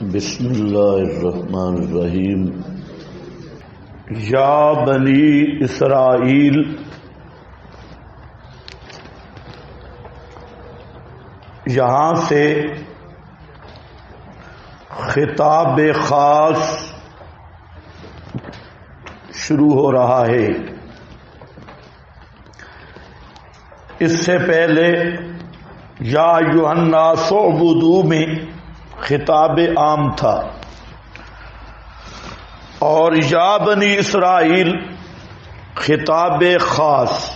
بسم اللہ الرحمن الرحیم۔ یا بنی اسرائیل، یہاں سے خطاب خاص شروع ہو رہا ہے۔ اس سے پہلے یا ایھا الناس اعبدوا میں خطاب عام تھا، اور یا بنی اسرائیل خطاب خاص۔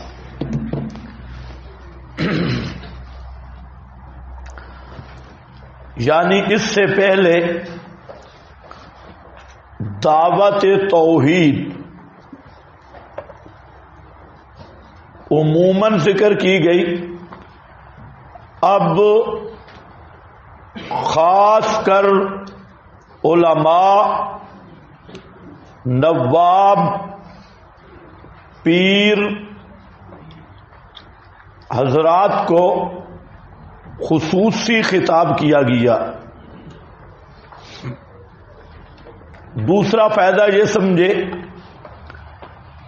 یعنی اس سے پہلے دعوت توحید عموماً ذکر کی گئی، اب خاص کر علماء، نواب، پیر حضرات کو خصوصی خطاب کیا گیا۔ دوسرا فائدہ یہ سمجھے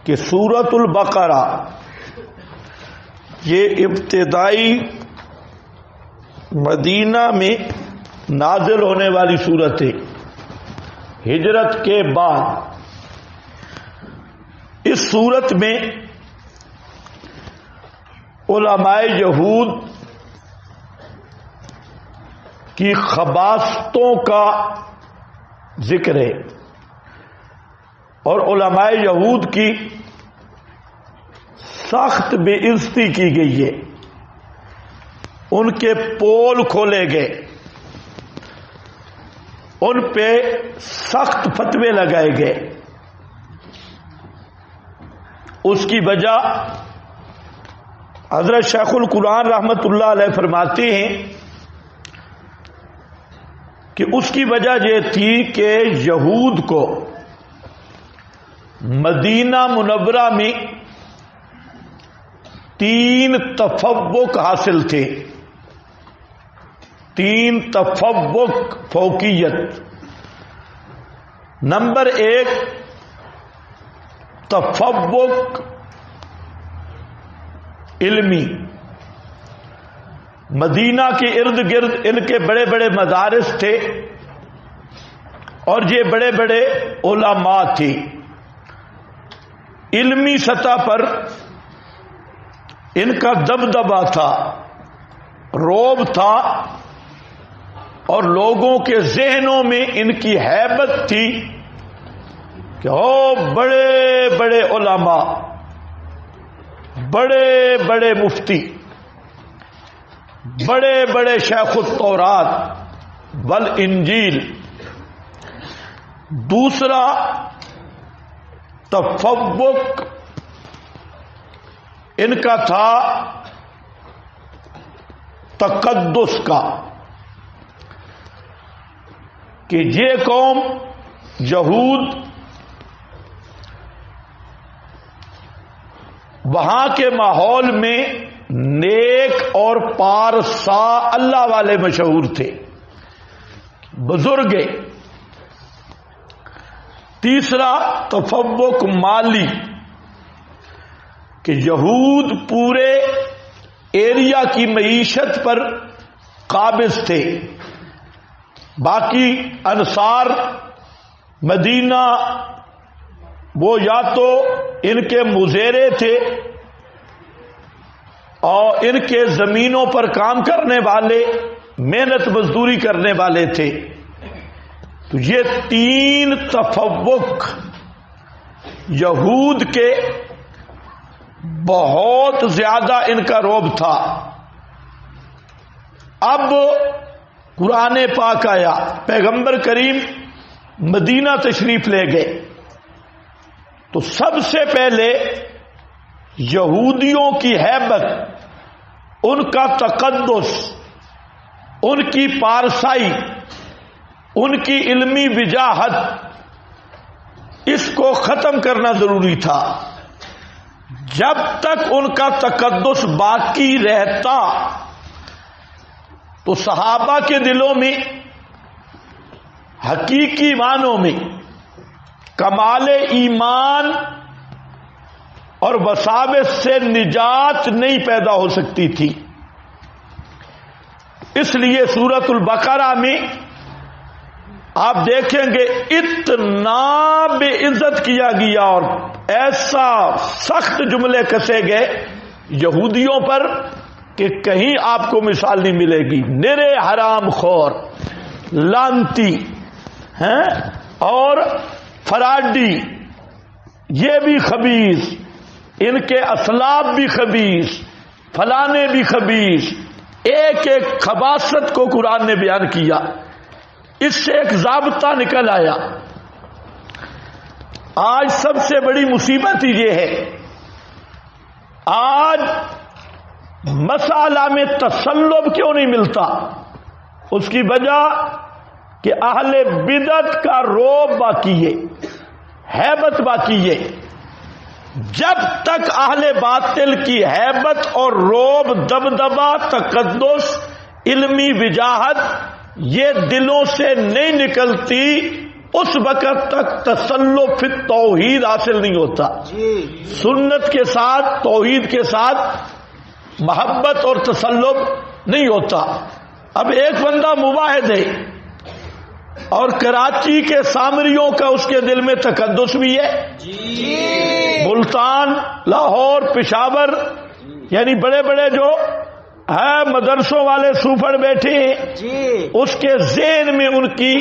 کہ سورۃ البقرہ یہ ابتدائی مدینہ میں نازل ہونے والی صورت ہے، ہجرت کے بعد۔ اس صورت میں علماء یہود کی خباثتوں کا ذکر ہے، اور علماء یہود کی سخت بے عزتی کی گئی ہے، ان کے پول کھولے گئے، ان پہ سخت فتوے لگائے گئے۔ اس کی وجہ حضرت شیخ القرآن رحمۃ اللہ علیہ فرماتے ہیں کہ اس کی وجہ یہ تھی کہ یہود کو مدینہ منورہ میں 3 تفوق حاصل تھے، 3 تفوق فوقیت۔ نمبر 1 تفوق علمی، مدینہ کے ارد گرد ان کے بڑے بڑے مدارس تھے، اور یہ بڑے بڑے علماء تھے۔ علمی سطح پر ان کا دبدبہ تھا، رعب تھا، اور لوگوں کے ذہنوں میں ان کی ہیبت تھی کہ او بڑے بڑے علماء، بڑے بڑے مفتی، بڑے بڑے شیخ التورات والانجیل۔ دوسرا تفوق ان کا تھا تقدس کا، کہ یہ قوم یہود وہاں کے ماحول میں نیک اور پارسا اللہ والے مشہور تھے، بزرگ۔ تیسرا تفوق مالی، کہ یہود پورے ایریا کی معیشت پر قابض تھے، باقی انصار مدینہ وہ یا تو ان کے مزیرے تھے اور ان کے زمینوں پر کام کرنے والے، محنت مزدوری کرنے والے تھے۔ تو یہ 3 تفوق یہود کے بہت زیادہ ان کا رعب تھا۔ اب قرآن پاک آیا، پیغمبر کریم مدینہ تشریف لے گئے، تو سب سے پہلے یہودیوں کی ہیبت، ان کا تقدس، ان کی پارسائی، ان کی علمی وجاہت، اس کو ختم کرنا ضروری تھا۔ جب تک ان کا تقدس باقی رہتا تو صحابہ کے دلوں میں حقیقی معنوں میں کمال ایمان اور وساوس سے نجات نہیں پیدا ہو سکتی تھی. اس لیے سورۃ البقرہ میں آپ دیکھیں گے اتنا بے عزت کیا گیا اور ایسا سخت جملے کسے گئے یہودیوں پر کہ کہیں آپ کو مثال نہیں ملے گی. نرے حرام خور، لانتی ہیں اور فراڈی، یہ بھی خبیث، ان کے اسلاف بھی خبیث، فلانے بھی خبیث، ایک ایک خباثت کو قرآن نے بیان کیا. اس سے ایک ضابطہ نکل آیا. آج سب سے بڑی مصیبت یہ ہے، آج مسئلہ میں تسلب کیوں نہیں ملتا؟ اس کی وجہ کہ اہل بدعت کا روب باقی ہے، ہیبت باقی ہے. جب تک اہل باطل کی ہیبت اور روب، دبدبا، تقدس، علمی وجاہت یہ دلوں سے نہیں نکلتی، اس وقت تک تسلب فی توحید حاصل نہیں ہوتا. سنت کے ساتھ، توحید کے ساتھ محبت اور تسلب نہیں ہوتا. اب ایک بندہ مواحد ہے اور کراچی کے سامریوں کا اس کے دل میں تقدس بھی ہے، ملتان، لاہور، پشاور، یعنی بڑے بڑے جو ہے مدرسوں والے سوپر بیٹھے ہیں، اس کے ذہن میں ان کی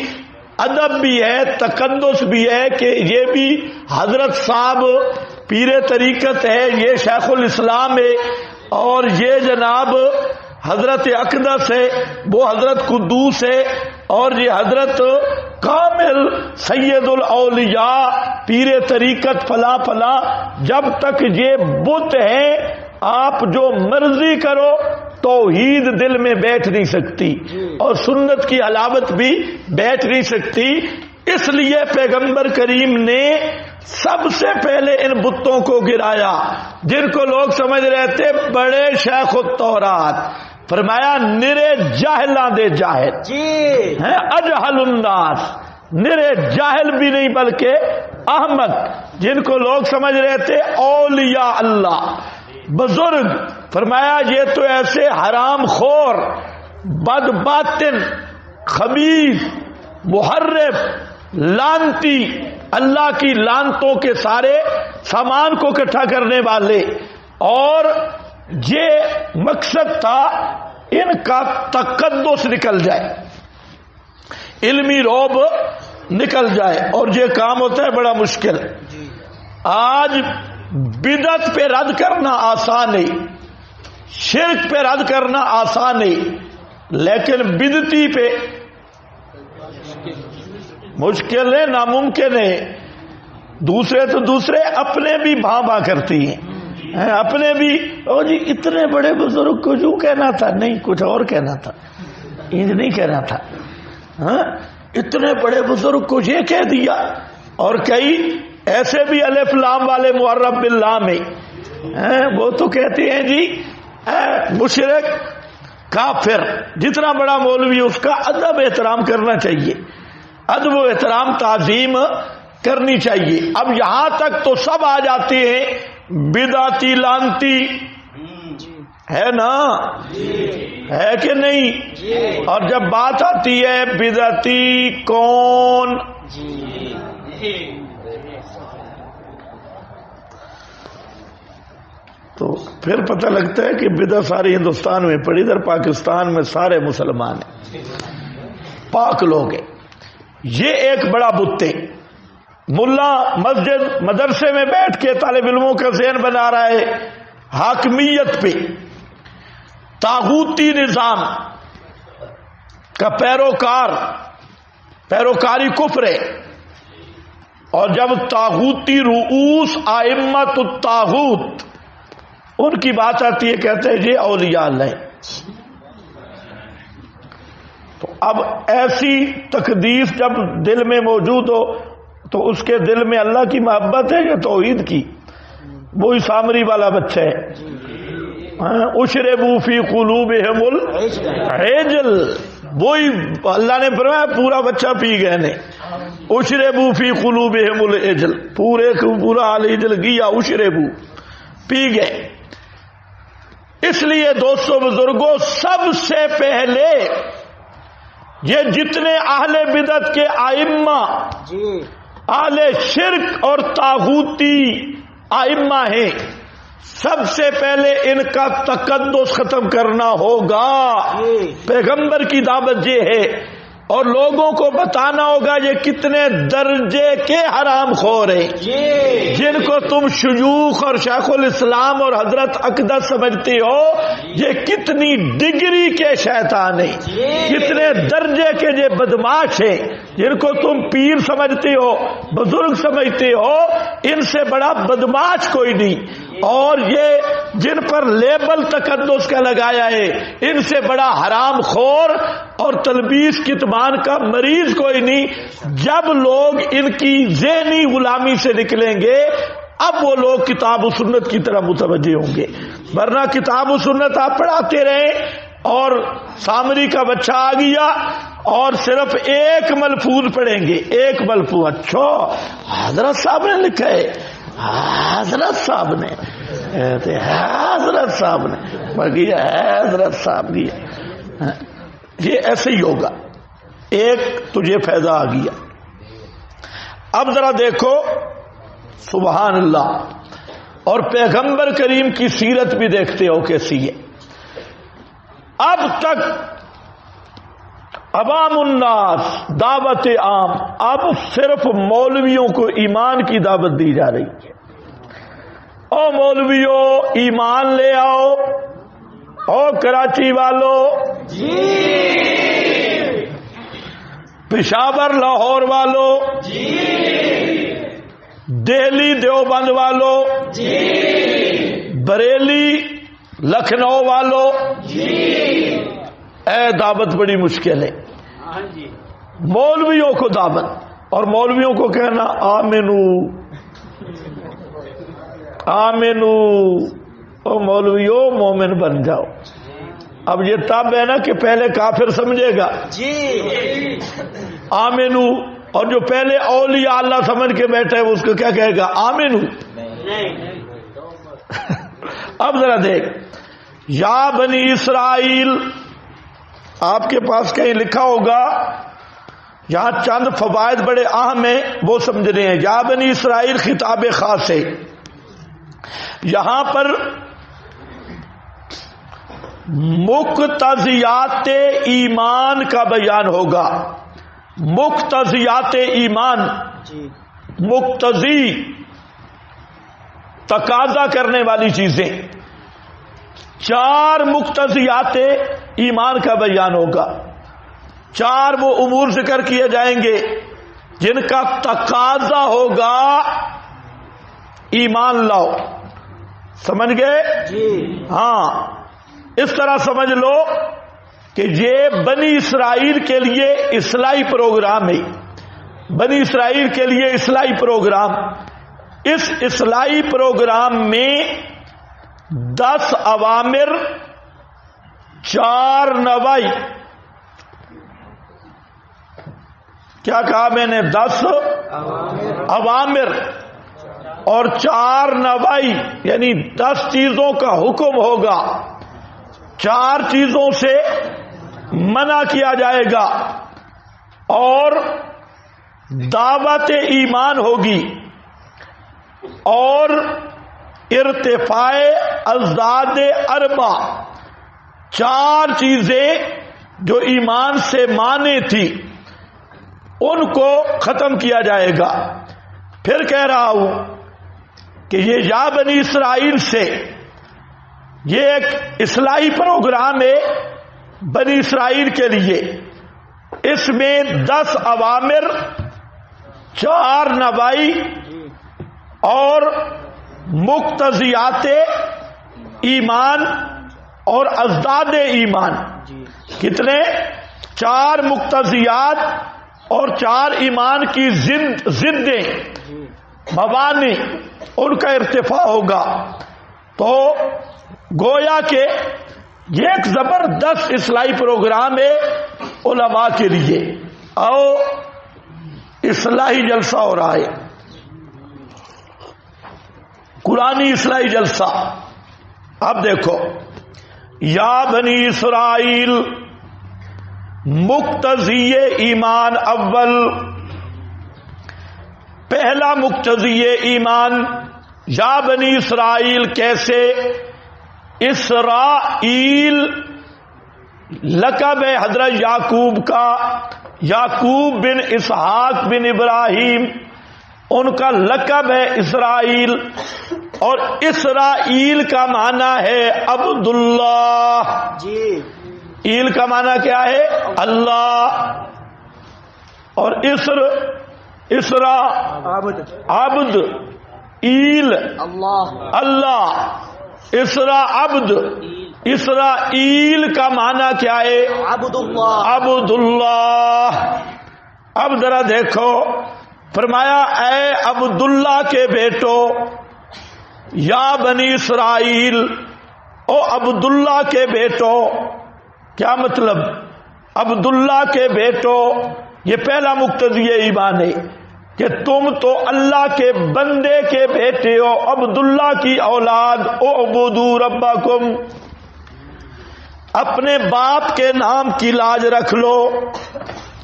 ادب بھی ہے، تقدس بھی ہے کہ یہ بھی حضرت صاحب پیر طریقت ہے، یہ شیخ الاسلام ہے، اور یہ جناب حضرت اقدس ہے، وہ حضرت قدوس ہے، اور یہ حضرت کامل سید الاولیاء پیر طریقت فلاں فلاں. جب تک یہ بت ہیں آپ جو مرضی کرو، توحید دل میں بیٹھ نہیں سکتی اور سنت کی حلاوت بھی بیٹھ نہیں سکتی. اس لیے پیغمبر کریم نے سب سے پہلے ان بتوں کو گرایا جن کو لوگ سمجھ رہے تھے بڑے شیخ التورات. فرمایا نرے جاہلاں دے جاہل ہیں، اجہل الناس، نرے جاہل بھی نہیں بلکہ احمق، جن کو لوگ سمجھ رہے تھے اولیاء اللہ، بزرگ. فرمایا یہ تو ایسے حرام خور، بد باطن، خبیث، محرف، لانتی، اللہ کی لانتوں کے سارے سامان کو اکٹھا کرنے والے. اور یہ مقصد تھا ان کا تقدس نکل جائے، علمی روب نکل جائے، اور یہ کام ہوتا ہے بڑا مشکل. آج بدعت پہ رد کرنا آسان ہے، شرک پہ رد کرنا آسان ہے، لیکن بدعتی پہ مشکل ہے، ناممکن ہے. دوسرے تو دوسرے اپنے بھی بھاں بھاں کرتی ہیں، اپنے بھی او جی اتنے بڑے بزرگ کو جو کہنا تھا، نہیں کچھ اور کہنا تھا، انج نہیں کہنا تھا. اتنے بڑے بزرگ کو یہ کہہ دیا. اور کئی ایسے بھی الف لام والے معرب باللام ہیں، وہ تو کہتے ہیں جی مشرک، کافر. جتنا بڑا مولوی اس کا ادب احترام کرنا چاہیے، ادب و احترام تعظیم کرنی چاہیے. اب یہاں تک تو سب آ جاتے ہیں بدعتی لانتی، ہے نا؟ ہے کہ نہیں؟ اور جب بات آتی ہے بدعتی کون، تو پھر پتہ لگتا ہے کہ بدعت ساری ہندوستان میں پڑی، ادھر پاکستان میں سارے مسلمان ہیں، پاک لوگ ہیں. یہ ایک بڑا بت ہے. ملا مسجد مدرسے میں بیٹھ کے طالب علموں کا ذہن بنا رہا ہے حاکمیت پہ، طاغوتی نظام کا پیروکاری کفر ہے. اور جب طاغوتی رؤوس ائمۃ الطاغوت ان کی بات آتی ہے، کہتے ہیں یہ اولیاء اللہ. تو اب ایسی تقدیس جب دل میں موجود ہو تو اس کے دل میں اللہ کی محبت ہے یا توحید کی؟ وہی سامری والا بچہ ہے، اشربوا فی قلوبہم العجل، وہی اللہ نے فرمایا پورا بچہ پی گئے نے، اشربوا فی قلوبہم العجل، پورا العجل گیا، اشربوا پی گئے۔ اس لیے دوستو بزرگوں، سب سے پہلے یہ جتنے اہل بدعت کے ائمہ، اہل شرک اور طاغوتی ائمہ ہیں، سب سے پہلے ان کا تقدس ختم کرنا ہوگا۔ پیغمبر کی دعوت یہ ہے، اور لوگوں کو بتانا ہوگا یہ کتنے درجے کے حرام خور ہیں، جن کو تم شیوخ اور شیخ الاسلام اور حضرت اقدس سمجھتے ہو، یہ کتنی ڈگری کے شیطان ہیں، کتنے درجے کے یہ بدماش ہیں، جن کو تم پیر سمجھتے ہو، بزرگ سمجھتے ہو، ان سے بڑا بدماش کوئی نہیں۔ اور یہ جن پر لیبل تقدس کا لگایا ہے، ان سے بڑا حرام خور اور تلبیس کتمان کا مریض کوئی نہیں۔ جب لوگ ان کی ذہنی غلامی سے نکلیں گے، اب وہ لوگ کتاب و سنت کی طرف متوجہ ہوں گے، ورنہ کتاب و سنت آپ پڑھاتے رہیں اور سامری کا بچہ آ گیا اور صرف ایک ملفوظ پڑھیں گے، ایک ملفوظ، اچھا حضرت صاحب نے لکھا ہے، حضرت صاحب نے، حضرت صاحب نے پڑھ گیا، حضرت صاحب گیا، یہ ایسے ہی ہوگا۔ ایک تجھے فائدہ آ گیا۔ اب ذرا دیکھو سبحان اللہ، اور پیغمبر کریم کی سیرت بھی دیکھتے ہو کیسی ہے۔ اب تک عوام الناس دعوت عام، اب صرف مولویوں کو ایمان کی دعوت دی جا رہی ہے۔ او مولویوں ایمان لے آؤ، او کراچی والوں جی، پشاور لاہور والوں جی، دہلی دیوبند والوں جی، بریلی لکھنؤ والوں جی، اے دعوت بڑی مشکل ہے۔ مولویوں کو دعوت، اور مولویوں کو کہنا آمنو آمنو، او مولویوں مومن بن جاؤ۔ اب یہ تب ہے نا کہ پہلے کافر سمجھے گا جی آمنو، اور جو پہلے اولیاء اللہ سمجھ کے بیٹھے ہے اس کو کیا کہے گا؟ آمنو۔ اب ذرا دیکھ، یا بنی اسرائیل، آپ کے پاس کہیں لکھا ہوگا، یہاں چند فوائد بڑے اہم ہیں وہ سمجھنے ہیں۔ یا بنی اسرائیل خطاب خاص ہے، یہاں پر مقتضیات ایمان کا بیان ہوگا۔ مقتضیات ایمان، مقتضی تقاضا کرنے والی چیزیں، چار مقتضیات ایمان کا بیان ہوگا۔ چار وہ امور ذکر کیے جائیں گے جن کا تقاضا ہوگا ایمان لاؤ۔ سمجھ گئے جی؟ ہاں، اس طرح سمجھ لو کہ یہ بنی اسرائیل کے لیے اصلاحی پروگرام ہے، بنی اسرائیل کے لیے اصلاحی پروگرام۔ اس اصلاحی پروگرام میں 10 اوامر، 4 نواہی، کیا کہا میں نے؟ 10 اوامر اور 4 نواہی، یعنی 10 چیزوں کا حکم ہوگا، 4 چیزوں سے منع کیا جائے گا، اور دعوت ایمان ہوگی، اور ارتفاع ازداد اربع، 4 چیزیں جو ایمان سے مانے تھی ان کو ختم کیا جائے گا۔ پھر کہہ رہا ہوں کہ یہ یا بنی اسرائیل سے یہ ایک اصلاحی پروگرام ہے بنی اسرائیل کے لیے۔ اس میں 10 اوامر، 4 نواہی اور مقتضیات ایمان اور ازداد ایمان، کتنے؟ 4 مقتضیات اور 4 ایمان کی ضدیں، موانع، ان کا ارتفاع ہوگا۔ تو گویا کہ یہ ایک زبردست اصلاحی پروگرام ہے علماء کے لیے، اور اصلاحی جلسہ ہو رہا ہے، قرآنی اصلاحی جلسہ۔ اب دیکھو، یا بنی اسرائیل، مقتضی ایمان اول، پہلا مقتضی ایمان یا بنی اسرائیل کیسے؟ اسرائیل لقب ہے حضرت یعقوب کا، یعقوب بن اسحاق بن ابراہیم، ان کا لقب ہے اسرائیل، اور اسرائیل کا معنی ہے عبداللہ۔ جی، ایل کا معنی کیا ہے؟ اللہ، اور اسرا عبد، ایل اللہ، اسرا عبد، اسرائیل کا معنی کیا ہے؟ عبداللہ۔ عبداللہ۔ اب ذرا دیکھو، فرمایا اے عبداللہ کے بیٹو، یا بنی اسرائیل، او عبداللہ کے بیٹو۔ کیا مطلب؟ عبداللہ کے بیٹو، یہ پہلا مقتضی ایمان ہے کہ تم تو اللہ کے بندے کے بیٹے ہو، عبداللہ کی اولاد۔ اعبدوا ربکم، اپنے باپ کے نام کی لاج رکھ لو۔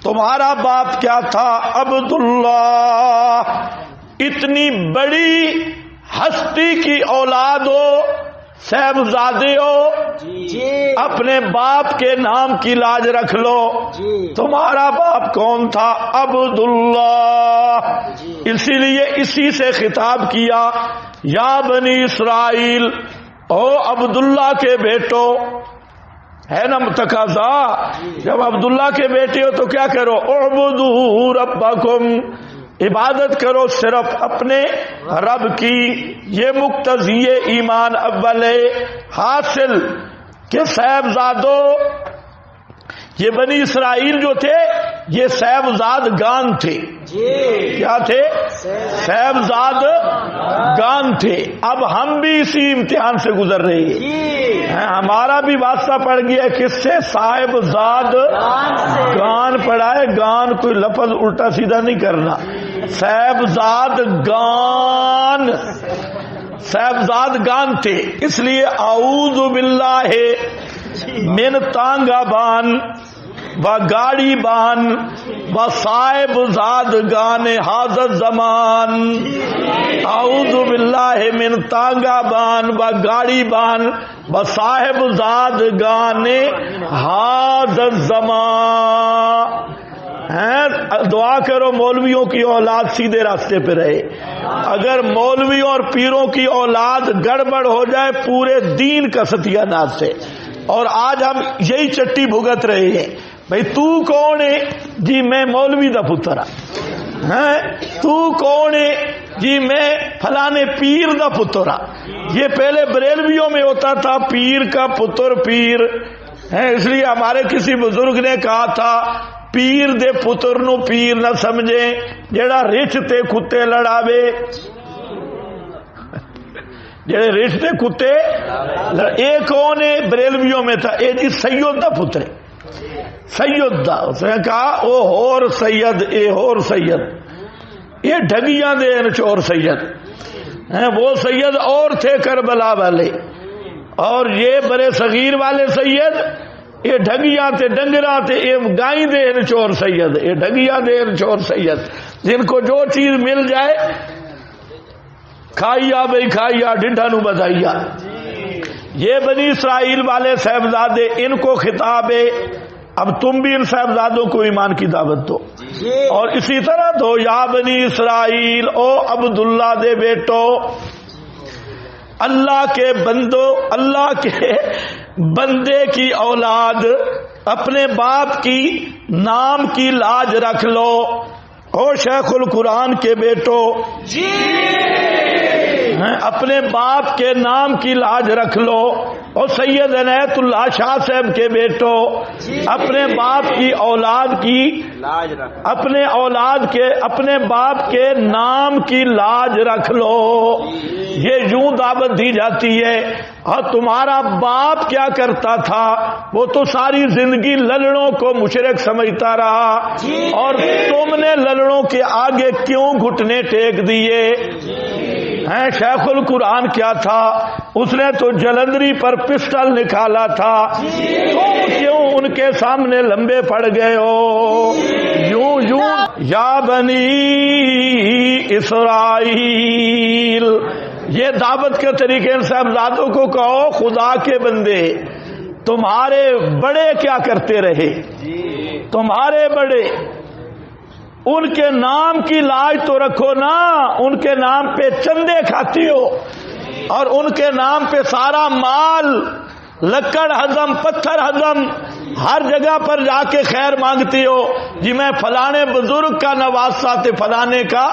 تمہارا باپ کیا تھا؟ عبداللہ۔ اتنی بڑی ہستی کی اولاد ہو، صاحبزادے ہو، جی، اپنے باپ کے نام کی لاج رکھ لو۔ جی، تمہارا باپ کون تھا؟ عبداللہ۔ اسی لیے اسی سے خطاب کیا، یا بنی اسرائیل، او عبداللہ کے بیٹو۔ ہے نا تقاضا؟ جب عبداللہ کے بیٹے ہو تو کیا کرو؟ اعبدوا ربکم، عبادت کرو صرف اپنے رب کی۔ یہ مقتضی ایمان اول ہے۔ حاصل کہ صاحبزادوں، یہ بنی اسرائیل جو تھے یہ صاحبزاد گان تھے۔ کیا تھے؟ صاحبزاد گان تھے۔ اب ہم بھی اسی امتحان سے گزر رہے ہیں، ہمارا بھی واسطہ پڑ گیا کس سے؟ صاحبزاد گان پڑا ہے۔ گان کوئی لفظ الٹا سیدھا نہیں کرنا، صاحبزاد گان، صاحبزاد گان تھے۔ اس لیے اعوذ باللہ من تانگا بان و گاڑی بان و صاحب زاد گان حاضر زمان۔ اعوذ باللہ من تانگا بان و گاڑی بان و صاحب زاد گان حاضر زمان۔ دعا کرو مولویوں کی اولاد سیدھے راستے پہ رہے۔ اگر مولویوں اور پیروں کی اولاد گڑبڑ ہو جائے پورے دین کا ستیہ ناز سے۔ اور آج ہم یہی چٹی بھگت رہے ہیں۔ بھئی تو کون ہے؟ جی میں مولوی دا پتر ہاں۔ تو کون ہے؟ جی میں فلانے پیر دا پتر ہاں۔ یہ پہلے بریلویوں میں ہوتا تھا، پیر کا پتر پیر ہے۔ اس لیے ہمارے کسی بزرگ نے کہا تھا، پیر دے پتر نو پیر نہ سمجھے، جڑا رچ تے کتے لڑاوے۔ جڑے رچ تے کتے ایک کون ہے؟ بریلویوں میں تھا، اے جی سید دا پتر ہے، سید دا۔ اس نے کہا او ہور سید، اے ہور سید، یہ ڈھگیاں دے چور سید ہیں۔ وہ سید اور تھے کربلا والے، اور یہ برے صغیر والے سید یہ ڈھگیاں تے ڈنگراں تے یہ گائیں دے چور سید، یہ ڈھگیاں دے چور سید، جن کو جو چیز مل جائے کھائیا بھائی کھائیا، ڈنڈا نو بدائیا۔ یہ بنی اسرائیل والے صاحبزادے، ان کو خطاب ہے اب تم بھی ان صاحبزادوں کو ایمان کی دعوت دو، اور اسی طرح دو، یا بنی اسرائیل، او عبداللہ دے بیٹو، اللہ کے بندو، اللہ کے بندے کی اولاد، اپنے باپ کی نام کی لاج رکھ لو۔ او شیخ القرآن کے بیٹو، اپنے باپ کے نام کی لاج رکھ لو۔ اور سید عنایت اللہ شاہ صاحب کے بیٹو اپنے باپ کی اولاد کی اپنے باپ کے نام کی لاج رکھ لو، یہ یوں دعوت دی جاتی ہے۔ اور تمہارا باپ کیا کرتا تھا؟ وہ تو ساری زندگی للڑوں کو مشرک سمجھتا رہا، اور تم نے للڑوں کے آگے کیوں گھٹنے ٹیک دیے ہیں؟ شیخ القرآن کیا تھا؟ اس نے تو جلندری پر پسٹل نکالا تھا، تم کیوں ان کے سامنے لمبے پڑ گئے ہو؟ یوں یا بنی اسرائیل، یہ دعوت کے طریقے سے صاحبزادوں کو کہو خدا کے بندے تمہارے بڑے کیا کرتے رہے؟ تمہارے بڑے ان کے نام کی لاج تو رکھو نا، ان کے نام پہ چندے کھاتی ہو اور ان کے نام پہ سارا مال، لکڑ ہضم، پتھر ہضم، ہر جگہ پر جا کے خیر مانگتی ہو، جی میں فلانے بزرگ کا نواسا تھے، فلانے کا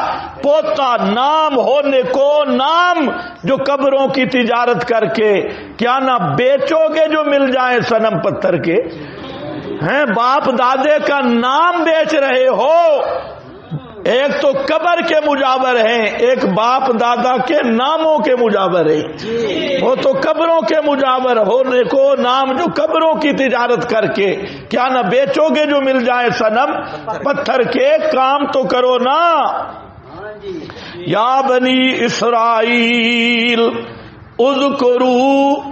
پوتا، نام ہونے کو نام جو قبروں کی تجارت کر کے کیا نہ بیچو گے جو مل جائیں صنم پتھر کے ہیں؟ باپ دادے کا نام بیچ رہے ہو، ایک تو قبر کے مجاور ہیں، ایک باپ دادا کے ناموں کے مجاور ہیں۔ وہ تو قبروں کے مجاور ہونے کو نام جو قبروں کی تجارت کر کے کیا نہ بیچو گے جو مل جائے صنم پتھر کے، کام تو کرو نا۔ یا بنی اسرائیل اذکروا،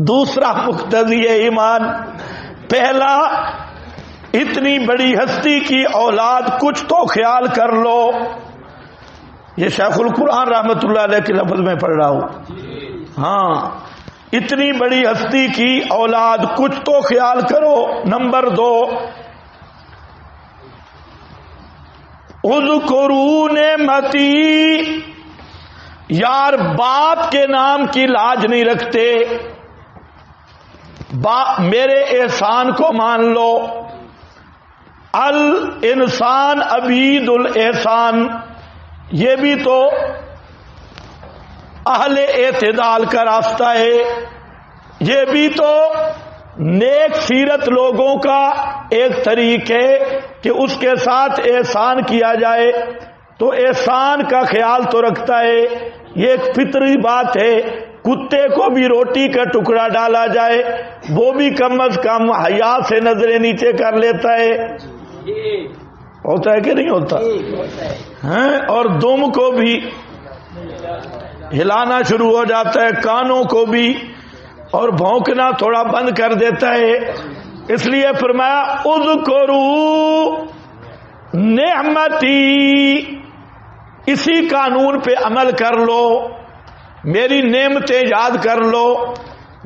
دوسرا مقتضی ایمان۔ پہلا، اتنی بڑی ہستی کی اولاد کچھ تو خیال کر لو، یہ شیخ القرآن رحمت اللہ علیہ کے لفظ میں پڑھ رہا ہوں۔ ہاں، اتنی بڑی ہستی کی اولاد کچھ تو خیال کرو۔ نمبر 2، اذکروا نعمتی، یار باپ کے نام کی لاج نہیں رکھتے، میرے احسان کو مان لو۔ الانسان عبید الاحسان، یہ بھی تو اہل اعتدال کا راستہ ہے، یہ بھی تو نیک سیرت لوگوں کا ایک طریق ہے کہ اس کے ساتھ احسان کیا جائے، تو احسان کا خیال تو رکھتا ہے، یہ ایک فطری بات ہے۔ کتے کو بھی روٹی کا ٹکڑا ڈالا جائے وہ بھی کم از کم حیا سے نظریں نیچے کر لیتا ہے، ہوتا ہے کہ نہیں ہوتا؟ اور دم کو بھی ہلانا شروع ہو جاتا ہے، کانوں کو بھی، اور بھونکنا تھوڑا بند کر دیتا ہے۔ اس لیے فرمایا اذکروا نعمتی، اسی قانون پہ عمل کر لو، میری نعمتیں یاد کر لو،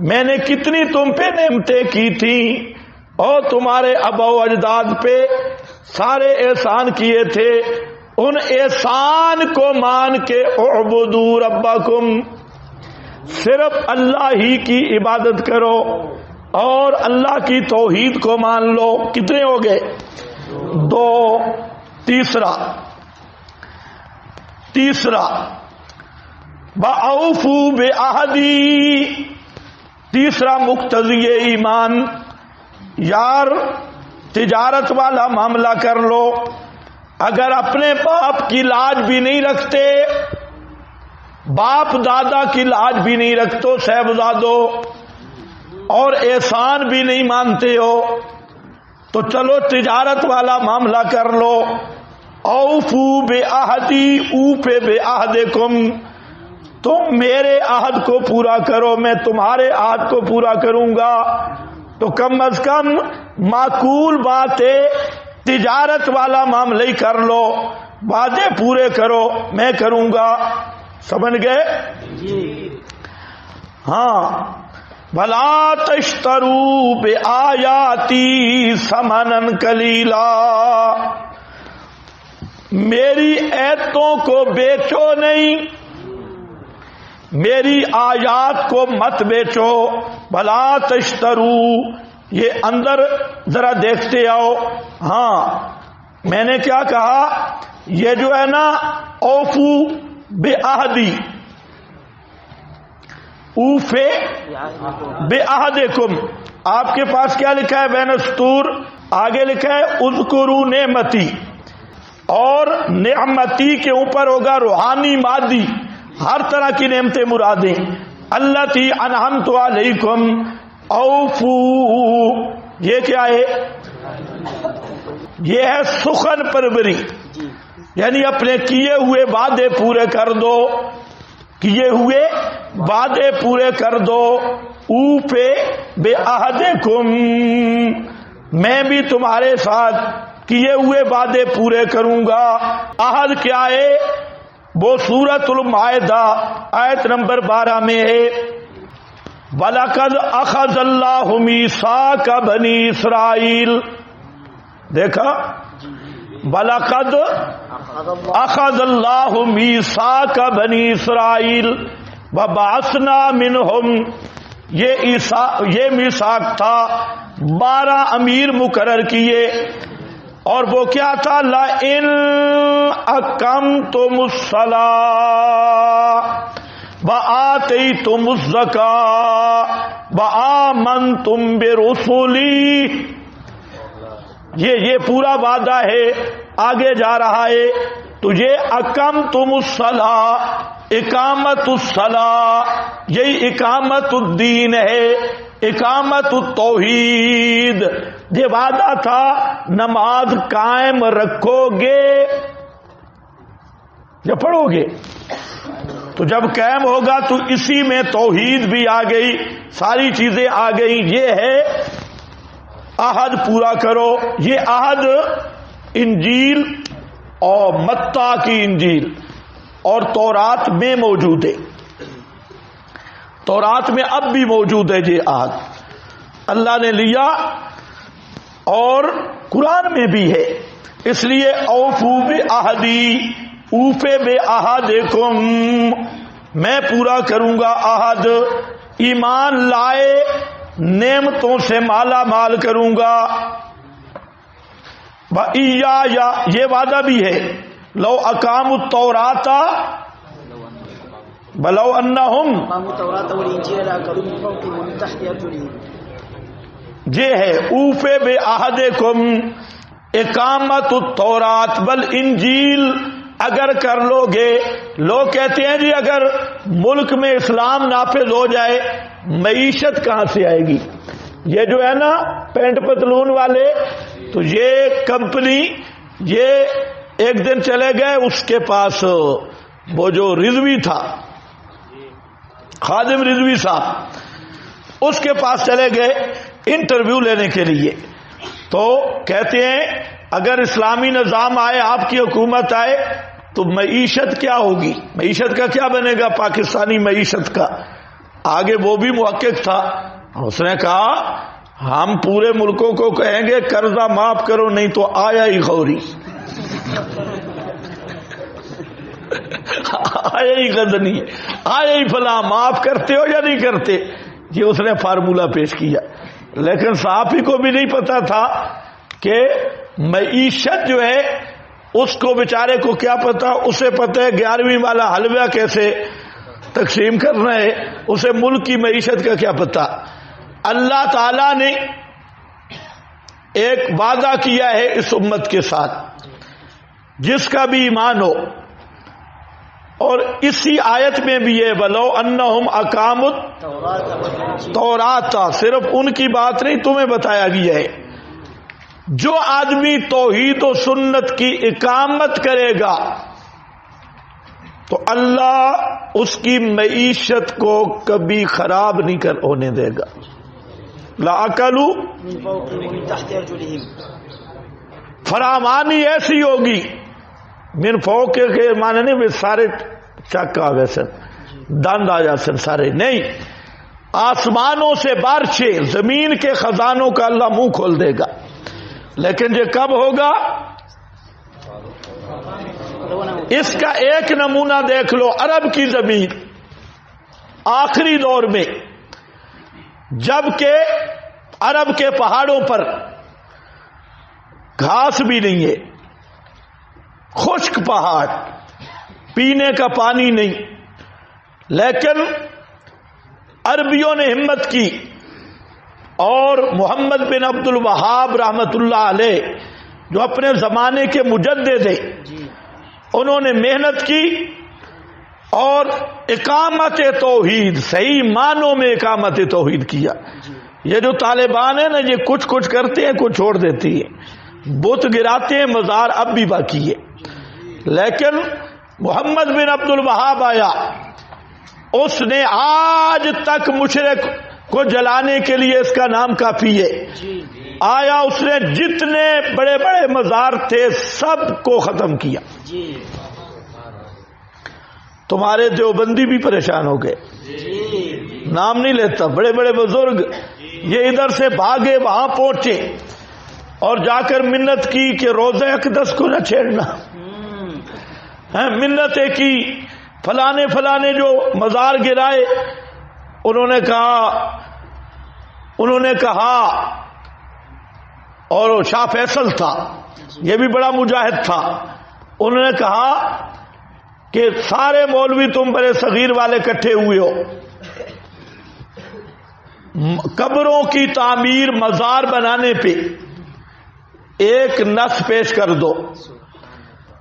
میں نے کتنی تم پہ نعمتیں کی تھیں، اور تمہارے آبا و اجداد پہ سارے احسان کیے تھے، ان احسان کو مان کے اعبدوا ربکم، صرف اللہ ہی کی عبادت کرو اور اللہ کی توحید کو مان لو۔ کتنے ہو گئے؟ 2۔ تیسرا وَأَوْفُوا بِعَهْدِي، تیسرا مقتضی ایمان، یار تجارت والا معاملہ کر لو، اگر اپنے باپ کی لاج بھی نہیں رکھتے، باپ دادا کی لاج بھی نہیں رکھتے صاحبزادو، اور احسان بھی نہیں مانتے ہو، تو چلو تجارت والا معاملہ کر لو۔ اوفوا بعہدی اوفِ بعہدکم، تم میرے عہد کو پورا کرو، میں تمہارے عہد کو پورا کروں گا، تو کم از کم معقول بات ہے، تجارت والا معاملہ ہی کر لو، وعدے پورے کرو، میں کروں گا۔ سمجھ گئے؟ ہاں، بھلا تشتروا بآیاتی ثمنا قلیلا، میری ایتوں کو بیچو نہیں، میری آیات کو مت بیچو۔ بھلا تشتروا، یہ اندر ذرا دیکھتے آؤ۔ ہاں، میں نے کیا کہا؟ یہ جو ہے نا اوفو بعہدی، اوفے بے عہدکم، آپ کے پاس کیا لکھا ہے بین السطور؟ آگے لکھا ہے اذکروا نعمتی، اور نعمتی کے اوپر ہوگا روحانی مادی ہر طرح کی نعمتیں مرادیں، التی انعمت علیکم اوفو، یہ کیا ہے؟ یہ ہے سخن پروری، یعنی اپنے کیے ہوئے وعدے پورے کر دو، کیے ہوئے وعدے پورے کر دو، اوفے بے عہدکم، میں بھی تمہارے ساتھ کیے ہوئے وعدے پورے کروں گا۔ عہد کیا ہے؟ وہ سورۃ المائدہ آیت نمبر 12 میں ہے، وَلَقَدْ أَخَذَ اللَّهُ مِيثَاقَ بَنِي إِسْرَائِيلَ، دیکھا، وَلَقَدْ أَخَذَ اللَّهُ مِيثَاقَ بَنِي إِسْرَائِيلَ وَبَعَثْنَا مِنْهُمْ، یہ میثاق تھا، 12 امیر مقرر کیے، اور وہ کیا تھا؟ لَئِنْ أَقَمْتُمُ الصَّلَاةَ وَآتَيْتُمُ الزَّكَاةَ وَآمَنْتُمْ بِرُسُلِي، یہ پورا وعدہ ہے، آگے جا رہا ہے، تو یہ اقامتم الصلاۃ، اقامت الصلاۃ، یہی اقامت الدین ہے، اقامت التوحید، یہ وعدہ تھا نماز قائم رکھو گے یا پڑھو گے، تو جب قائم ہوگا تو اسی میں توحید بھی آ گئی، ساری چیزیں آ گئی، یہ ہے عہد پورا کرو۔ یہ عہد انجیل اور متی کی انجیل اور تورات میں موجود ہے، تورات میں اب بھی موجود ہے یہ عہد، اللہ نے لیا، اور قرآن میں بھی ہے، اس لیے اوفو بعہدی، اوفے بعہدکم، میں پورا کروں گا عہد، ایمان لائے نعمتوں سے مالا مال کروں گا، وَإِيَّايَ، یہ وعدہ بھی ہے، لو اقاموا التوراۃ وَلَوْ أَنَّهُمْ، یہ ہے اوفے بعہدکم، اقامت التوراۃ والانجیل اگر کر لو گے۔ لوگ کہتے ہیں جی اگر ملک میں اسلام نافذ ہو جائے معیشت کہاں سے آئے گی؟ یہ جو ہے نا پینٹ پتلون والے، تو یہ کمپنی، یہ ایک دن چلے گئے اس کے پاس، وہ جو رضوی تھا، خادم رضوی صاحب، اس کے پاس چلے گئے انٹرویو لینے کے لیے، تو کہتے ہیں اگر اسلامی نظام آئے، آپ کی حکومت آئے تو معیشت کیا ہوگی، معیشت کا کیا بنے گا پاکستانی معیشت کا؟ آگے وہ بھی محقق تھا، اس نے کہا ہم پورے ملکوں کو کہیں گے قرضہ معاف کرو، نہیں تو آیا ہی غوری، آیا ہی غزنی، آیا ہی فلاں، معاف کرتے ہو یا نہیں کرتے؟ یہ اس نے فارمولہ پیش کیا، لیکن صحافی کو بھی نہیں پتا تھا کہ معیشت جو ہے اس کو بیچارے کو کیا پتا، اسے پتا ہے 11ویں والا حلوہ کیسے تقسیم کرنا ہے، اسے ملک کی معیشت کا کیا پتا۔ اللہ تعالی نے ایک وعدہ کیا ہے اس امت کے ساتھ، جس کا بھی ایمان ہو، اور اسی آیت میں بھی ہے وَلَوْ أَنَّهُمْ أَقَامُوا التَّوْرَاةَ، صرف ان کی بات نہیں تمہیں بتایا گیا ہے، جو آدمی توحید و سنت کی اقامت کرے گا تو اللہ اس کی معیشت کو کبھی خراب نہیں ہونے دے گا۔ لَأَكَلُوا فراوانی ایسی ہوگی، من فوق کے معنی نہیں سارے چک آ گئے سن، دند آ جا سن سارے نہیں، آسمانوں سے بارشیں، زمین کے خزانوں کا اللہ منہ کھول دے گا، لیکن یہ کب ہوگا؟ اس کا ایک نمونہ دیکھ لو، عرب کی زمین آخری دور میں، جبکہ عرب کے پہاڑوں پر گھاس بھی نہیں ہے، خشک پہاڑ، پینے کا پانی نہیں، لیکن عربیوں نے ہمت کی اور محمد بن عبد الوہاب رحمت اللہ علیہ جو اپنے زمانے کے مجدد تھے انہوں نے محنت کی اور اقامت توحید صحیح معنوں میں اقامت توحید کیا. یہ جو طالبان ہیں نا یہ کچھ کرتے ہیں کچھ چھوڑ دیتی ہے، بت گراتے ہیں، مزار اب بھی باقی ہے. لیکن محمد بن عبد الوہاب آیا، اس نے آج تک مشرک کو جلانے کے لیے اس کا نام کافی ہے. آیا اس نے جتنے بڑے بڑے مزار تھے سب کو ختم کیا. تمہارے دیوبندی بھی پریشان ہو گئے، نام نہیں لیتا، بڑے بڑے بزرگ یہ ادھر سے بھاگے وہاں پہنچے اور جا کر منت کی کہ روزہ اقدس کو نہ چھیڑنا. منتیں کی، فلانے جو مزار گرائے انہوں نے کہا اور شاہ فیصل تھا، یہ بھی بڑا مجاہد تھا، انہوں نے کہا کہ سارے مولوی تم بڑے صغیر والے اکٹھے ہوئے ہو، قبروں کی تعمیر مزار بنانے پہ ایک نس پیش کر دو،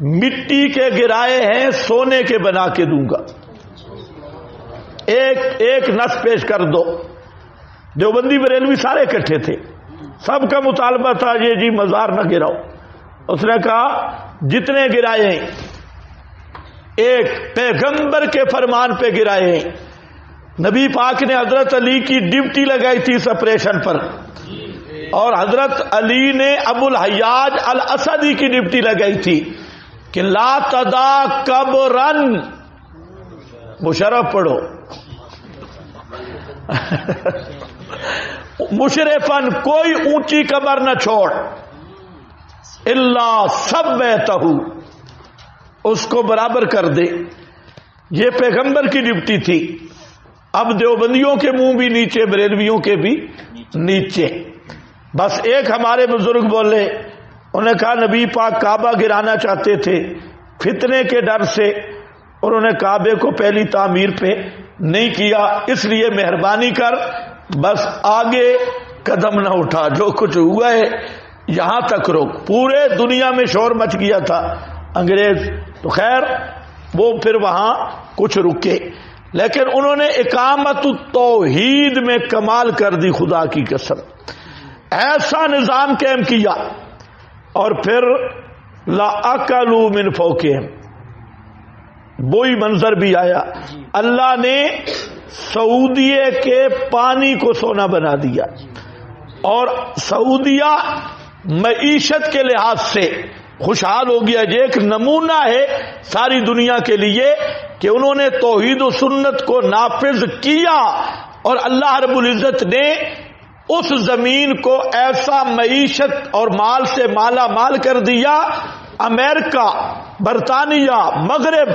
مٹی کے گرائے ہیں سونے کے بنا کے دوں گا، ایک نس پیش کر دو. دیوبندی بریلوی سارے اکٹھے تھے، سب کا مطالبہ تھا یہ جی مزار نہ گراؤ. اس نے کہا جتنے گرائے ہیں ایک پیغمبر کے فرمان پہ گرائے ہیں. نبی پاک نے حضرت علی کی ڈیوٹی لگائی تھی اس آپریشن پر، اور حضرت علی نے ابو الحیاج الاسدی کی ڈیوٹی لگائی تھی کہ لا تدا قبرن، مشرف پڑھو، مشرفن کوئی اونچی قبر نہ چھوڑ، الا سبیتہ، اس کو برابر کر دے. یہ پیغمبر کی ڈیوٹی تھی. اب دیوبندیوں کے منہ بھی نیچے، بریلویوں کے بھی نیچے. بس ایک ہمارے بزرگ بولے، انہوں نے کہا نبی پاک کعبہ گرانا چاہتے تھے، فتنے کے ڈر سے انہوں نے کعبے کو پہلی تعمیر پہ نہیں کیا، اس لیے مہربانی کر بس آگے قدم نہ اٹھا، جو کچھ ہوا ہے یہاں تک روک. پورے دنیا میں شور مچ گیا تھا انگریز، تو خیر وہ پھر وہاں کچھ رکے، لیکن انہوں نے اقامت التوحید میں کمال کر دی. خدا کی قسم ایسا نظام قائم کیا. اور پھر لا اکلوا من فوقہم، وہی منظر بھی آیا. اللہ نے سعودیہ کے پانی کو سونا بنا دیا، اور سعودیہ معیشت کے لحاظ سے خوشحال ہو گیا. یہ ایک نمونہ ہے ساری دنیا کے لیے کہ انہوں نے توحید و سنت کو نافذ کیا، اور اللہ رب العزت نے اس زمین کو ایسا معیشت اور مال سے مالا مال کر دیا. امریکہ، برطانیہ، مغرب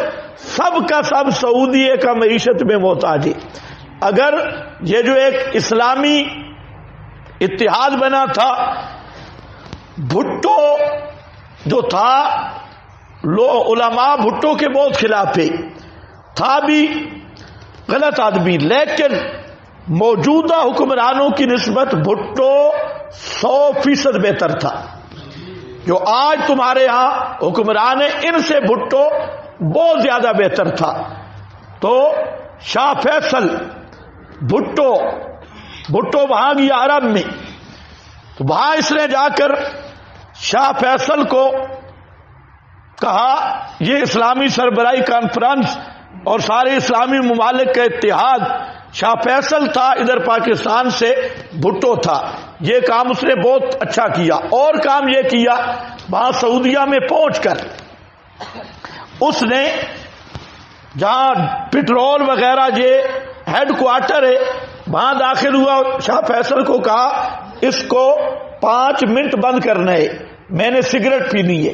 سب کا سب سعودیہ کا معیشت میں محتاج ہے. اگر یہ جو ایک اسلامی اتحاد بنا تھا، بھٹو جو تھا، علماء بھٹو کے بہت خلاف تھا، بھی غلط آدمی، لیکن موجودہ حکمرانوں کی نسبت بھٹو 100% بہتر تھا. جو آج تمہارے ہاں حکمران ہیں ان سے بھٹو بہت زیادہ بہتر تھا. تو شاہ فیصل بھٹو وہاں گیا عرب میں، تو وہاں اس نے جا کر شاہ فیصل کو کہا یہ اسلامی سربراہی کانفرنس اور سارے اسلامی ممالک کا اتحاد، شاہ فیصل تھا ادھر پاکستان سے، بھٹو تھا. یہ کام اس نے بہت اچھا کیا. اور کام یہ کیا، وہاں سعودیہ میں پہنچ کر اس نے جہاں پٹرول وغیرہ یہ ہیڈ کوارٹر ہے وہاں داخل ہوا. شاہ فیصل کو کہا اس کو 5 منٹ بند کرنا ہے، میں نے سگریٹ پینی ہے.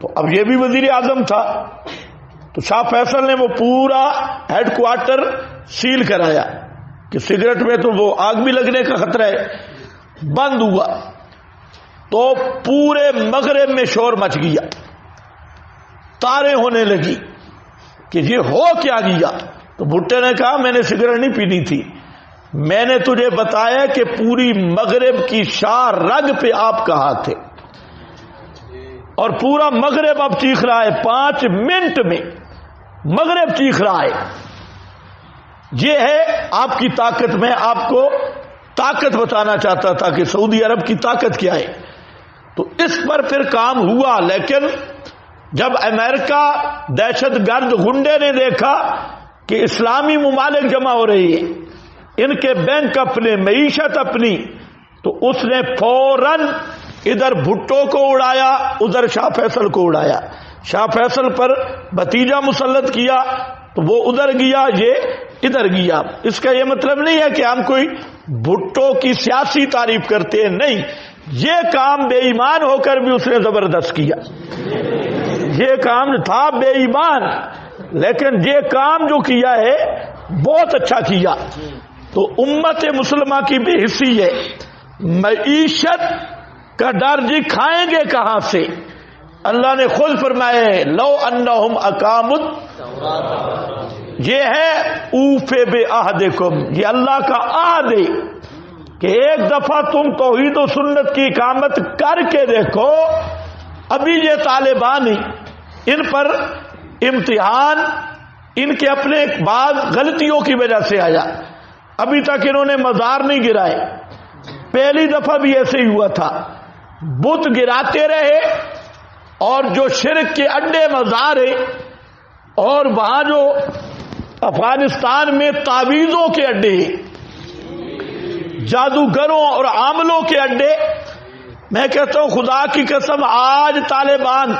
تو اب یہ بھی وزیر اعظم تھا، تو شاہ فیصل نے وہ پورا ہیڈ کوارٹر سیل کرایا کہ سگریٹ میں تو وہ آگ بھی لگنے کا خطرہ ہے. بند ہوا تو پورے مغرب میں شور مچ گیا، تاریں ہونے لگی کہ یہ ہو کیا گیا. تو بھٹے نے کہا میں نے سگریٹ نہیں پینی تھی، میں نے تجھے بتایا کہ پوری مغرب کی شاہ رگ پہ آپ کہاں تھے، اور پورا مغرب اب چیخ رہا ہے، 5 منٹ میں مغرب چیخ رہا ہے۔ یہ ہے آپ کی طاقت۔ میں آپ کو طاقت بتانا چاہتا تھا کہ سعودی عرب کی طاقت کیا ہے۔ تو اس پر پھر کام ہوا، لیکن جب امریکہ دہشت گرد گنڈے نے دیکھا کہ اسلامی ممالک جمع ہو رہی ہے، ان کے بینک اپنے، معیشت اپنی، تو اس نے فوراً ادھر بھٹو کو اڑایا، ادھر شاہ فیصل کو اڑایا۔ شاہ فیصل پر بھتیجا مسلط کیا تو وہ ادھر گیا، یہ ادھر گیا۔ اس کا یہ مطلب نہیں ہے کہ ہم کوئی بھٹو کی سیاسی تعریف کرتے ہیں، نہیں، یہ کام بے ایمان ہو کر بھی اس نے زبردست کیا۔ یہ کام تھا بے ایمان، لیکن یہ کام جو کیا ہے بہت اچھا کیا۔ تو امت مسلمہ کی بے حسی ہے، معیشت کا ڈر جی کھائیں گے کہاں سے؟ اللہ نے خود فرمایا لو انہم اقامت، یہ ہے اوفے بے عہدکم، یہ اللہ کا عہد ہے کہ ایک دفعہ تم توحید و سنت کی اقامت کر کے دیکھو۔ ابھی یہ طالبان ان پر امتحان ان کے اپنے بعض غلطیوں کی وجہ سے آیا، ابھی تک انہوں نے مزار نہیں گرائے، پہلی دفعہ بھی ایسے ہی ہوا تھا، بت گراتے رہے، اور جو شرک کے اڈے مزار ہیں، اور وہاں جو افغانستان میں تعویذوں کے اڈے، جادوگروں اور عاملوں کے اڈے، میں کہتا ہوں خدا کی قسم آج طالبان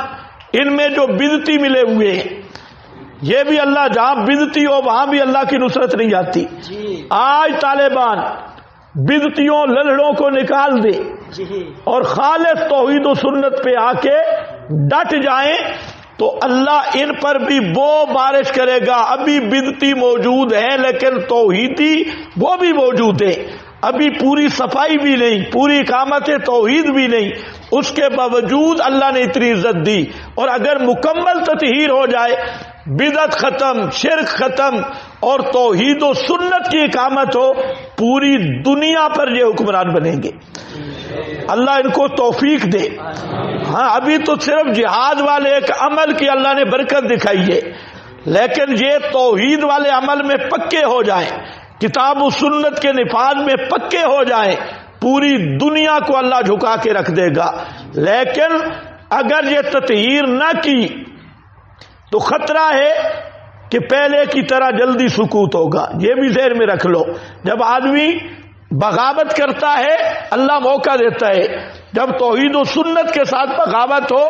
ان میں جو بدعتی ملے ہوئے ہیں، یہ بھی اللہ جہاں بدعتی ہو وہاں بھی اللہ کی نصرت نہیں آتی۔ آج طالبان بدعتیوں للڑوں کو نکال دے اور خالص توحید و سنت پہ آ کے ڈٹ جائیں تو اللہ ان پر بھی وہ بارش کرے گا۔ ابھی بدعتی موجود ہیں لیکن توحیدی وہ بھی موجود ہیں، ابھی پوری صفائی بھی نہیں، پوری اقامت توحید بھی نہیں، اس کے باوجود اللہ نے اتنی عزت دی۔ اور اگر مکمل تطہیر ہو جائے، بدعت ختم، شرک ختم اور توحید و سنت کی اقامت ہو، پوری دنیا پر یہ حکمران بنیں گے۔ اللہ ان کو توفیق دے۔ ہاں ابھی تو صرف جہاد والے ایک عمل کی اللہ نے برکت دکھائی ہے، لیکن یہ توحید والے عمل میں پکے ہو جائیں، کتاب و سنت کے نفاذ میں پکے ہو جائیں، پوری دنیا کو اللہ جھکا کے رکھ دے گا۔ لیکن اگر یہ تطہیر نہ کی تو خطرہ ہے کہ پہلے کی طرح جلدی سکوت ہوگا۔ یہ بھی ذہن میں رکھ لو، جب آدمی بغاوت کرتا ہے اللہ موقع دیتا ہے، جب توحید و سنت کے ساتھ بغاوت ہو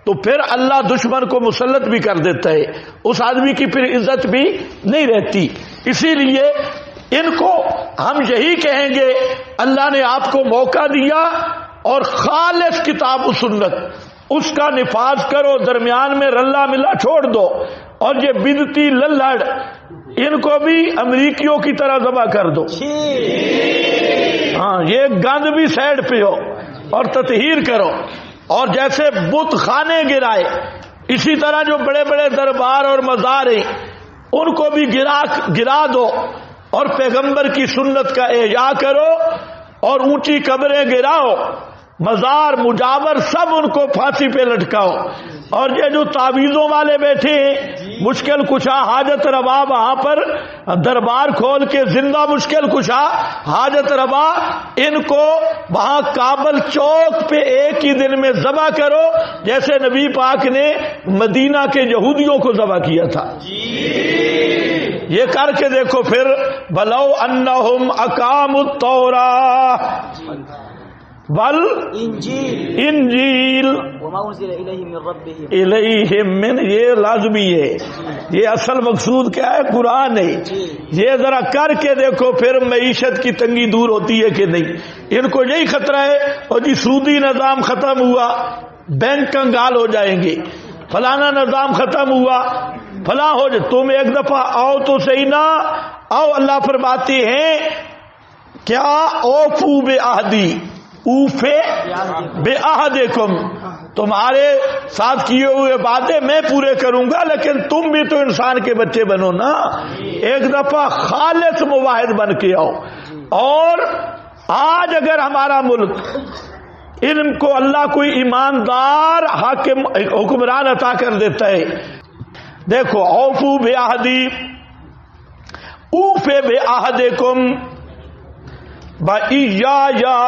تو پھر اللہ دشمن کو مسلط بھی کر دیتا ہے، اس آدمی کی پھر عزت بھی نہیں رہتی۔ اسی لیے ان کو ہم یہی کہیں گے اللہ نے آپ کو موقع دیا اور خالص کتاب و سنت اس کا نفاذ کرو، درمیان میں رلا ملا چھوڑ دو، اور یہ بدعتی للڑ ان کو بھی امریکیوں کی طرح ذبح کر دو۔ ہاں یہ گند بھی سائڈ پہ ہو اور تطہیر کرو، اور جیسے بت خانے گرائے اسی طرح جو بڑے بڑے دربار اور مزار ہیں ان کو بھی گرا دو، اور پیغمبر کی سنت کا احیاء کرو، اور اونچی قبریں گراؤ، مزار مجاور سب ان کو پھانسی پہ لٹکاؤ۔ اور یہ جو تعویذوں والے بیٹھے ہیں، مشکل کشا حاجت روا، وہاں پر دربار کھول کے زندہ مشکل کشا حاجت روا، ان کو وہاں کابل چوک پہ ایک ہی دن میں ذبح کرو، جیسے نبی پاک نے مدینہ کے یہودیوں کو ذبح کیا تھا۔ یہ کر کے دیکھو پھر بلو انہم اقاموا التوراۃ انجیل الیہم من، یہ لازمی ہے، یہ اصل مقصود کیا ہے؟ قرآن ہے۔ یہ ذرا کر کے دیکھو پھر معیشت کی تنگی دور ہوتی ہے کہ نہیں۔ ان کو یہی خطرہ ہے، اور جی سودی نظام ختم ہوا بینک کنگال ہو جائیں گے، فلانا نظام ختم ہوا فلاں ہو جائے۔ تم ایک دفعہ آؤ تو صحیح نہ آؤ۔ اللہ فرماتے ہیں کیا اوفو بے عہدی، اوفے بے عہدکم، تمہارے ساتھ کیے ہوئے وعدے میں پورے کروں گا، لیکن تم بھی تو انسان کے بچے بنو نا، ایک دفعہ خالص موحد بن کے آؤ۔ اور آج اگر ہمارا ملک ان کو اللہ کوئی ایماندار حاکم حکمران عطا کر دیتا ہے، دیکھو اوفو بعہدی اوف بعہدکم وإیایا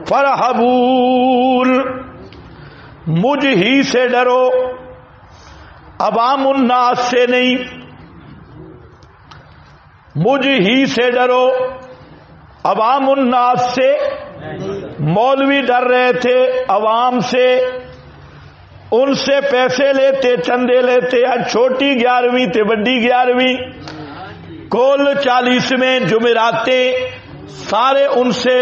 فرحبون، مجھ ہی سے ڈرو، عوام الناس سے نہیں، مجھ ہی سے ڈرو، عوام الناس سے۔ مولوی ڈر رہے تھے عوام سے، ان سے پیسے لیتے، چندے لیتے، چھوٹی 11ویں تھے بڑی 11ویں، کل 40ویں جمعراتیں سارے ان سے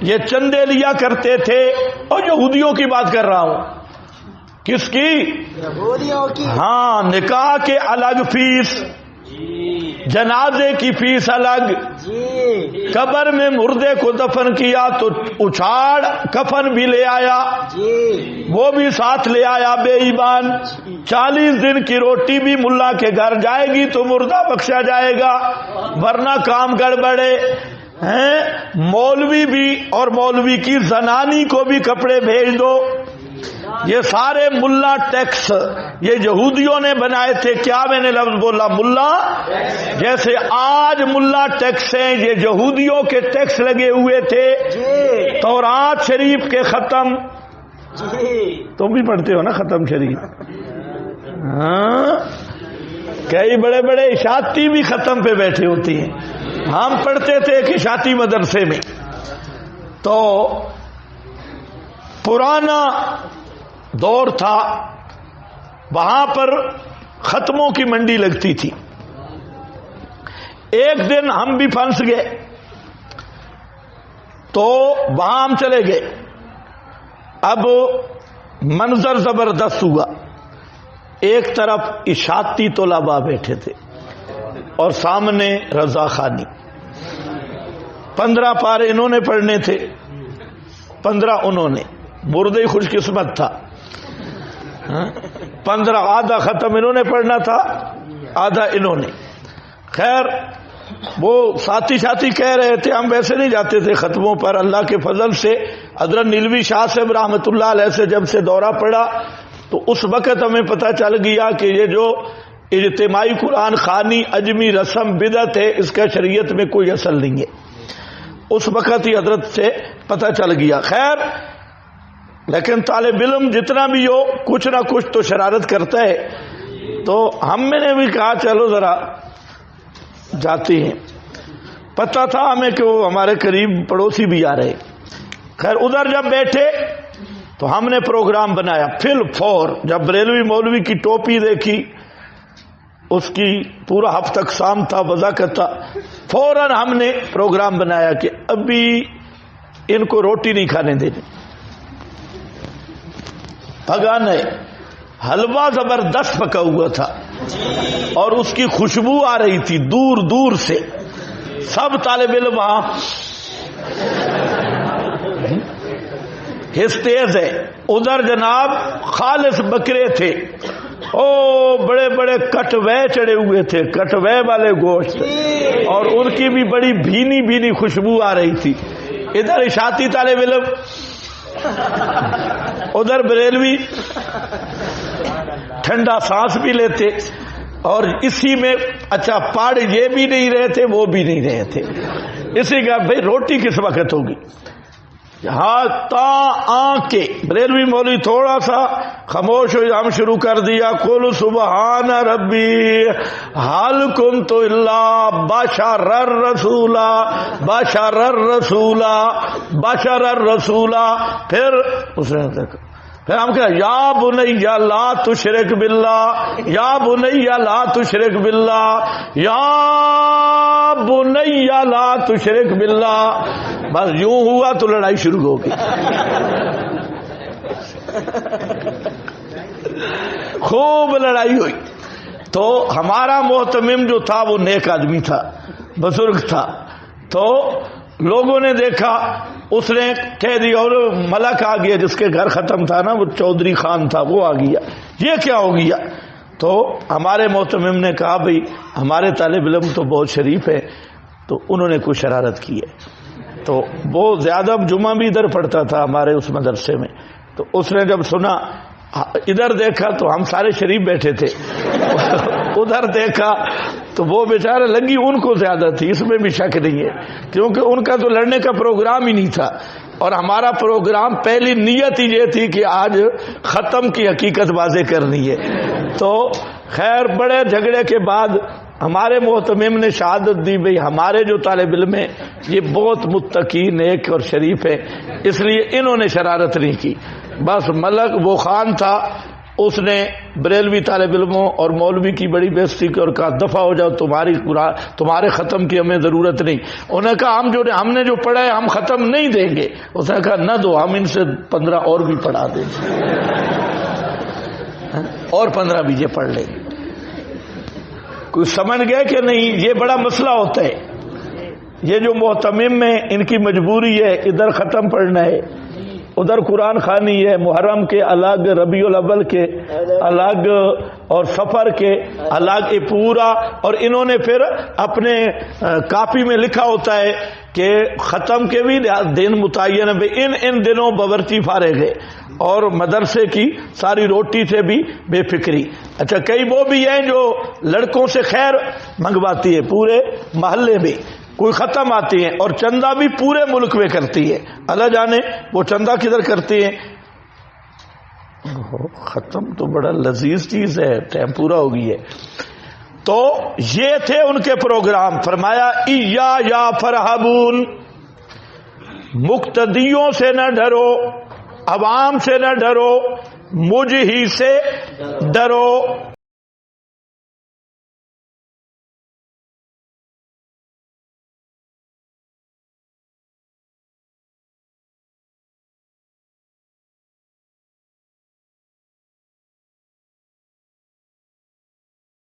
یہ چندے لیا کرتے تھے۔ اور یہودیوں کی بات کر رہا ہوں، کس کی؟ یہودیوں کی۔ ہاں، نکاح کے الگ فیس، جنازے کی فیس الگ، قبر میں مردے کو دفن کیا تو اچھاڑ کفن بھی لے آیا، وہ بھی ساتھ لے آیا بے ایمان۔ 40 دن کی روٹی بھی ملا کے گھر جائے گی تو مردہ بخشا جائے گا، ورنہ کام گڑبڑے ہیں۔ مولوی بھی اور مولوی کی زنانی کو بھی کپڑے بھیج دو۔ یہ سارے ملا ٹیکس یہ یہودیوں نے بنائے تھے۔ کیا میں نے لفظ بولا؟ ملا۔ جیسے آج ملا ٹیکس ہیں، یہ یہودیوں کے ٹیکس لگے ہوئے تھے۔ تورات شریف کے ختم، تم بھی پڑھتے ہو نا ختم شریف؟ ہاں، کئی بڑے بڑے اشاعتی بھی ختم پہ بیٹھے ہوتے ہیں۔ ہم پڑھتے تھے ایک اشاعتی مدرسے میں، تو پرانا دور تھا، وہاں پر ختموں کی منڈی لگتی تھی۔ ایک دن ہم بھی پھنس گئے تو وہاں ہم چلے گئے۔ اب منظر زبردست ہوا، ایک طرف اشاعتی طلباء بیٹھے تھے اور سامنے رضا خانی۔ 15 پارے انہوں نے پڑھنے تھے، 15 انہوں نے، مردے ہی خوش قسمت تھا۔ 15 آدھا ختم انہوں نے پڑھنا تھا، آدھا انہوں نے۔ خیر وہ ساتھی کہہ رہے تھے ہم ویسے نہیں جاتے تھے ختموں پر، اللہ کے فضل سے حضرت نیلوی شاہ صاحب رحمۃ اللہ علیہ سے جب سے دورہ پڑا تو اس وقت ہمیں پتہ چل گیا کہ یہ جو اجتماعی قرآن خوانی اجمی رسم بدعت ہے، اس کا شریعت میں کوئی اصل نہیں ہے۔ اس وقت ہی حضرت سے پتہ چل گیا۔ خیر لیکن طالب علم جتنا بھی ہو کچھ نہ کچھ تو شرارت کرتا ہے، تو ہم نے بھی کہا چلو ذرا جاتے ہیں۔ پتہ تھا ہمیں کہ وہ ہمارے قریب پڑوسی بھی آ رہے۔ خیر ادھر جب بیٹھے تو ہم نے پروگرام بنایا فل فور۔ جب بریلوی مولوی کی ٹوپی دیکھی، اس کی پورا ہفتہ اقسام تھا، وضاحت تھا، فوراً ہم نے پروگرام بنایا کہ ابھی ان کو روٹی نہیں کھانے دینی، پگانا ہے۔ حلوہ زبردست پکا ہوا تھا اور اس کی خوشبو آ رہی تھی دور دور سے۔ سب طالب علم وہاں، حس تیز ہے۔ ادھر جناب خالص بکرے تھے، او بڑے بڑے کٹوے چڑھے ہوئے تھے، کٹوے والے گوشت، اور ان کی بھی بڑی بھینی بھینی خوشبو آ رہی تھی۔ ادھر اشاعتی طالب علم، ادھر بریلوی ٹھنڈا سانس بھی لیتے، اور اسی میں اچھا پاڑ یہ بھی نہیں رہے تھے وہ بھی نہیں رہے تھے۔ اسی کا بھئی روٹی کس وقت ہوگی؟ ہاں تا آن کے بریلوی مولوی تھوڑا سا خاموش ہو، ہم شروع کر دیا قل سبحان ربی حال کنت الا بشر الرسولا بشر الرسولا بشر الرسولا۔ پھر اس نے پھر ہم کہا یا بنیا لا تشرک باللہ، یا بنیا لا تشرک باللہ، یا بنیا لا تشرک باللہ۔ بس یوں ہوا تو لڑائی شروع ہو گئی، خوب لڑائی ہوئی۔ تو ہمارا محتمم جو تھا وہ نیک آدمی تھا، بزرگ تھا، تو لوگوں نے دیکھا، اس نے کہہ دیا، اور ملک آ گیا جس کے گھر ختم تھا نا، وہ چودھری خان تھا، وہ آ گیا، یہ کیا ہو گیا؟ تو ہمارے محتمم نے کہا بھئی ہمارے طالب علم تو بہت شریف ہے، تو انہوں نے کوئی شرارت کی ہے۔ تو وہ زیادہ جمعہ بھی ادھر پڑھتا تھا ہمارے اس مدرسے میں، تو اس نے جب سنا، ادھر دیکھا تو ہم سارے شریف بیٹھے تھے، ادھر دیکھا تو وہ بیچارے لگی ان کو زیادہ تھی، اس میں بھی شک نہیں ہے، کیونکہ ان کا تو لڑنے کا پروگرام ہی نہیں تھا، اور ہمارا پروگرام پہلی نیت ہی یہ تھی کہ آج ختم کی حقیقت واضح کرنی ہے۔ تو خیر بڑے جھگڑے کے بعد ہمارے محتمم نے شہادت دی، بھئی ہمارے جو طالب علم ہیں یہ بہت متقی، نیک اور شریف ہے، اس لیے انہوں نے شرارت نہیں کی۔ بس ملک وہ خان تھا، اس نے بریلوی طالب علموں اور مولوی کی بڑی بےزتی کی اور کہا دفع ہو جاؤ، تمہارے ختم کی ہمیں ضرورت نہیں۔ انہوں نے کہا ہم نے جو پڑھا ہے ہم ختم نہیں دیں گے۔ اس نے کہا نہ دو، ہم ان سے 15 اور بھی پڑھا دیں گے، اور 15 بھی یہ پڑھ لیں گے۔ کوئی سمجھ گئے کہ نہیں؟ یہ بڑا مسئلہ ہوتا ہے، یہ جو محتمم میں ان کی مجبوری ہے، ادھر ختم پڑھنا ہے، ادھر قرآن خوانی ہے، محرم کے الگ، ربیع الاول کے الگ، اور سفر کے الگ، یہ پورا۔ اور انہوں نے پھر اپنے کاپی میں لکھا ہوتا ہے کہ ختم کے بھی دن متعین ہے، ان دنوں باورچی فارغ ہے، اور مدرسے کی ساری روٹی سے بھی بے فکری۔ اچھا، کئی وہ بھی ہیں جو لڑکوں سے خیر منگواتی ہے، پورے محلے میں کوئی ختم آتی ہیں، اور چندہ بھی پورے ملک میں کرتی ہے، اللہ جانے وہ چندہ کدھر کرتی ہیں۔ ختم تو بڑا لذیذ چیز ہے، ٹائم پورا ہو گئی ہے۔ تو یہ تھے ان کے پروگرام۔ فرمایا یا فرحبون، مقتدیوں سے نہ ڈرو، عوام سے نہ ڈرو، مجھ ہی سے ڈرو۔